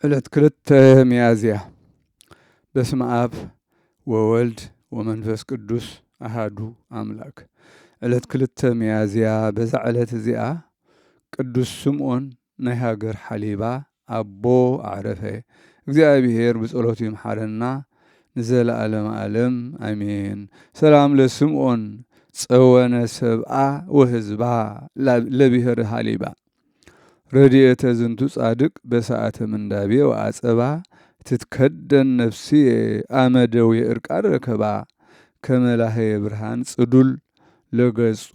ዕለት ክልተ ሚያዝያ በስመ አብ ወወልድ ወመንፈስ ቅዱስ አሃዱ አምላክ። ዕለት ክልተ ሚያዝያ በዛ ዕለት እዚኣ ቅዱስ ስምዖን ናይ ሃገር ሓሊባ አቦ አዕረፈ። እግዚአብሔር ብጸሎቱ ይምሓረና ንዘለዓለም ዓለም አሜን። ሰላም ለስምዖን ጸወነ ሰብአ ወህዝባ ለብሔር ሃሊባ ረድኤተ ዝንቱ ጻድቅ በሰዓተ ምንዳቤ ወአጸባ ትትከደን ነፍስየ አመደው የእርቃር ረከባ ከመላህየ ብርሃን ጽዱል ለገጹ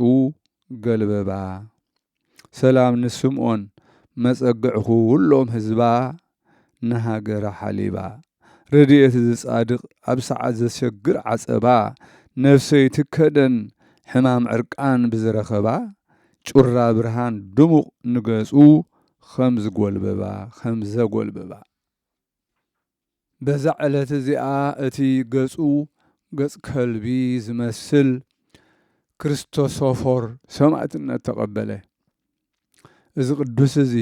ገልበባ። ሰላም ንስምዖን መጸግዕኹ ሁሎም ህዝባ ነሃገረ ሓሊባ ረድኤት ዝጻድቅ ኣብ ሰዓት ዘሸግር ዓጸባ ነፍሰይ ትከደን ሕማም ዕርቃን ብዝረኸባ ጩራ ብርሃን ድሙቕ ንገጹ ከምዘጎልበባ። በዛ ዕለት እዚኣ እቲ ገጹ ገጽ ከልቢ ዝመስል ክርስቶሶፎር ሰማዕትነት ተቐበለ። እዚ ቅዱስ እዚ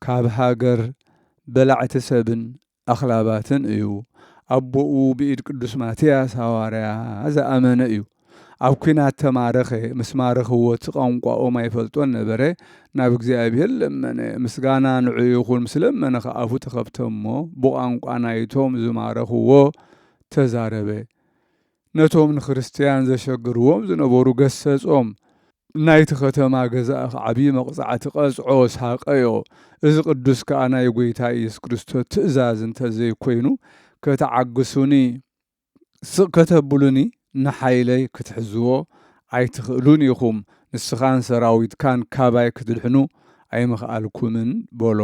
ካብ ሃገር በላዕቲ ሰብን ኣኽላባትን እዩ። ኣቦኡ ብኢድ ቅዱስ ማትያስ ሃዋርያ ዝኣመነ እዩ። ኣብ ኩናት ተማረኸ። ምስ ማረኽዎ እቲ ቋንቋኦም ኣይፈልጦን ነበረ። ናብ እግዚኣብሔር ለመነ። ምስጋና ንዑ ይኹን። ምስ ለመነ ከዓ ኣፉ ተኸፍተ እሞ ብቋንቋ ናይቶም ዝማረኽዎ ተዛረበ። ነቶም ንክርስቲያን ዘሸግርዎም ዝነበሩ ገሰጾም። ናይቲ ከተማ ገዛእ ዓብዪ መቕፃዕቲ ቀጽዖ ሳቀዮ። እዚ ቅዱስ ከዓ ናይ ጎይታ ኢየሱስ ክርስቶስ ትእዛዝ እንተዘይኮይኑ ከተዓግሱኒ ስቕ ከተብሉኒ ንሓይለይ ክትሕዝዎ ኣይትኽእሉን ኢኹም። ንስኻን ሰራዊትካን ካባይ ክትድሕኑ ኣይምኽኣልኩምን በሎ።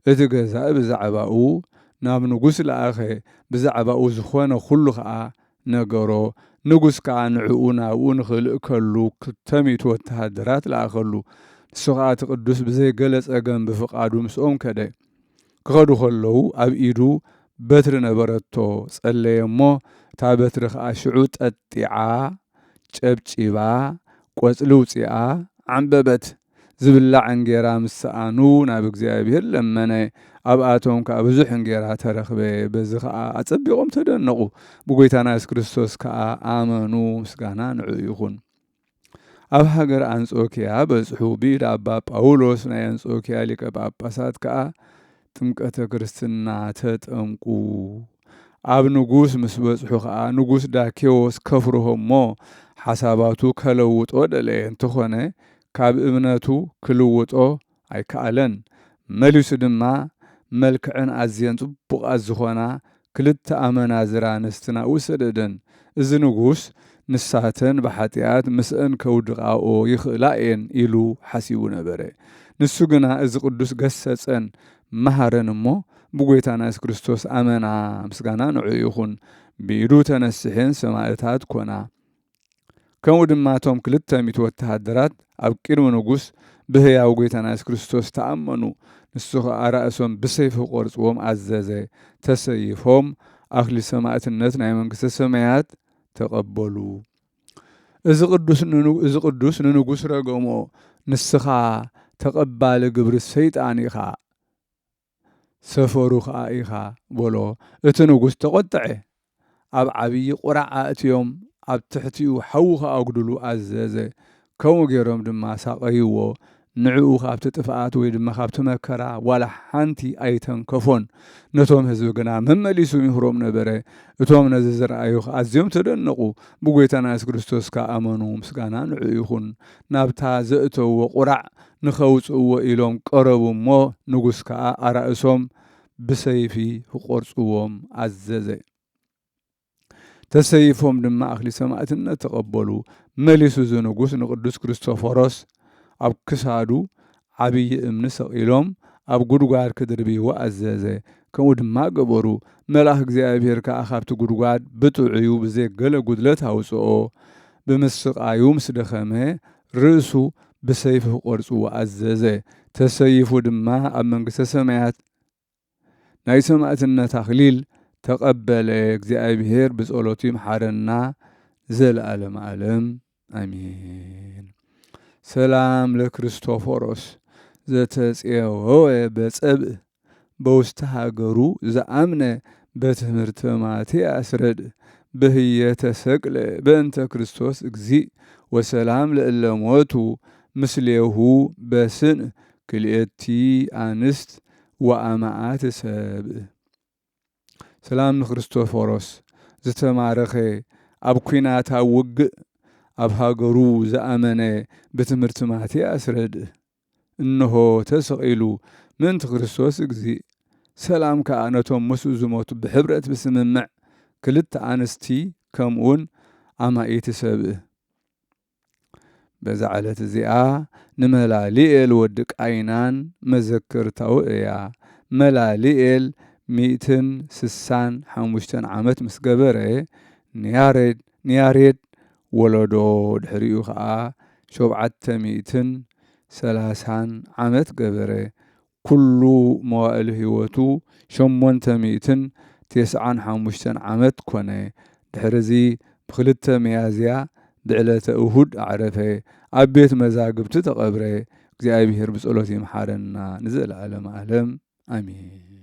እቲ ገዛእ ብዛዕባኡ ናብ ንጉስ ለኣኸ። ብዛዕባኡ ዝኾነ ኩሉ ከዓ ነገሮ። ንጉስ ከዓ ንዕኡ ናብኡ ንኽልእ ከሉ 200 ወተሃደራት ለኣኸሉ። ንሱ ከዓ እቲ ቅዱስ ብዘይገለ ጸገም ብፍቓዱ ምስኦም ከደ። ክኸዱ ከለዉ ኣብ ኢዱ በትሪ ነበረቶ። ጸለየ እሞ እታ በትሪ ከዓ ሽዑ ጠጢዓ ጨብጪባ ቆጽሊ ውፂኣ ዓንበበት። ዝብላዕ እንጌራ ምስኣኑ ናብ እግዚአብሔር ለመነ። ኣብኣቶም ከዓ ብዙሕ እንጌራ ተረኽበ። በዚ ከዓ ኣጸቢቖም ተደነቑ። ብጎይታና ኢየሱስ ክርስቶስ ከዓ ኣመኑ። ምስጋና ንዑ ይኹን። ኣብ ሃገር አንጾኪያ በጽሑ ብኢድ አባ ጳውሎስ ናይ አንጾኪያ ሊቀ ጳጳሳት ከዓ ጥምቀተ ክርስትና ተጠምቁ። ኣብ ንጉስ ምስ በጽሑ ከዓ ንጉስ ዳኬዎስ ከፍርሆሞ ሓሳባቱ ከለውጦ ደለየ። እንተኾነ ካብ እምነቱ ክልውጦ ኣይከኣለን። መሊሱ ድማ መልክዕን ኣዝየን ጽቡቓት ዝኾና 2 ኣመናዝራ ኣንስትና ውሰደደን። እዚ ንጉስ ንሳተን ብሓጢኣት ምስአን ከውድቓኦ ይኽእላ እየን ኢሉ ሓሲቡ ነበረ። ንሱ ግና እዚ ቅዱስ ገሰጸን መሃረን እሞ ብጎይታና ኢየሱስ ክርስቶስ ኣመና። ምስጋና ንዑ ይኹን። ብኢዱ ተነስሐን ሰማዕታት ኮና። ከምኡ ድማ እቶም 200 ወተሃደራት ኣብ ቅድሚ ንጉስ ብህያው ጎይታና ኢየሱስ ክርስቶስ ተኣመኑ። ንሱ ከዓ ራእሶም ብሰይፊ ቆርጽዎም ኣዘዘ። ተሰይፎም ኣክሊል ሰማዕትነት ናይ መንግሥተ ሰማያት ተቐበሉ። እዚ ቅዱስ ንንጉስ ረገሞ። ንስኻ ተቐባሊ ግብሪ ሰይጣን ኢኻ፣ ሰፈሩ ከዓ ኢኻ በሎ። እቲ ንጉስ ተቖጥዐ። ኣብ ዓብዪ ቁራዕ ኣእትዮም ኣብ ትሕቲኡ ሓዊ ከኣጉድሉ ኣዘዘ። ከምኡ ገይሮም ድማ ሳቀይዎ። ንዕኡ ካብቲ ጥፍኣት ወይ ድማ ካብቲ መከራ ዋላ ሓንቲ ኣይተንከፎን። ነቶም ህዝቢ ግና መመሊሱ ይምህሮም ነበረ። እቶም ነዚ ዝረኣዩ ኣዝዮም ተደነቑ። ብጎይታና ኢየሱስ ክርስቶስ ከኣመኑ። ምስጋና ንዑ ይኹን። ናብታ ዘእተውዎ ቁራዕ ንኸውፅእዎ ኢሎም ቀረቡ እሞ ንጉስ ከዓ ኣራእሶም ብሰይፊ ክቆርጽዎም ኣዘዘ። ተሰይፎም ድማ ኣክሊል ሰማዕትነት ተቐበሉ። መሊሱ እዚ ንጉስ ንቅዱስ ክርስቶፎሮስ ኣብ ክሳዱ ዓብዪ እምኒ ሰቒሎም ኣብ ጉድጓድ ክድርብይዎ ኣዘዘ። ከምኡ ድማ ገበሩ። መልኣክ እግዚኣብሔር ከዓ ካብቲ ጉድጓድ ብጥዑዩ ብዘይገለ ጉድለት ኣውፅኦ። ብምስቃዩ ምስ ደኸመ ርእሱ ብሰይፊ ክቆርጽዎ ኣዘዘ። ተሰይፉ ድማ ኣብ መንግሥተ ሰማያት ናይ ሰማዕትነት ኣክሊል ተቐበለ። እግዚአብሔር ብጸሎቱ ይምሓረና ዘለዓለም ዓለም አሜን። ሰላም ለክርስቶፎሮስ ዘተፄወወ በጸብእ በውስተ ሃገሩ ዝኣምነ በትምህርተ ማትያስ ረድእ በህየተ ሰቅለ በእንተ ክርስቶስ እግዚእ ወሰላም ለእለ ሞቱ ምስሌሁ በስን ክልኤቲ አንስት ወአማአት ሰብእ። ሰላም ንክርስቶፎሮስ ዝተማረኸ ኣብ ኩናት ኣብ ውግእ ኣብ ሃገሩ ዝኣመነ ብትምህርቲ ማትያስ ረድእ እንሆ ተሰቒሉ ምእንቲ ክርስቶስ እግዚእ ሰላም ከዓ ነቶም ምስኡ ዝሞቱ ብሕብረት ብስምምዕ ክልተ ኣንስቲ ከምኡውን ኣማኢቲ ሰብእ። በዛ ዕለት እዚኣ ንመላሊኤል ወዲ ቃይናን መዘክርታው እያ። መላሊኤል 165 ዓመት ምስ ገበረ ንያሬድ ወለዶ ድሕሪኡ ከዓ 730 ዓመት ገበረ። ኩሉ መዋእሊ ህይወቱ 895 ዓመት ኮነ። ድሕሪዚ ብ2 መያዝያ ብዕለተ እሁድ ኣዕረፈ። ኣብ ቤት መዛግብቲ ተቐብረ። እግዚኣብሔር ብጸሎት ይምሓረና ንዘለዓለም ዓለም ኣሜን።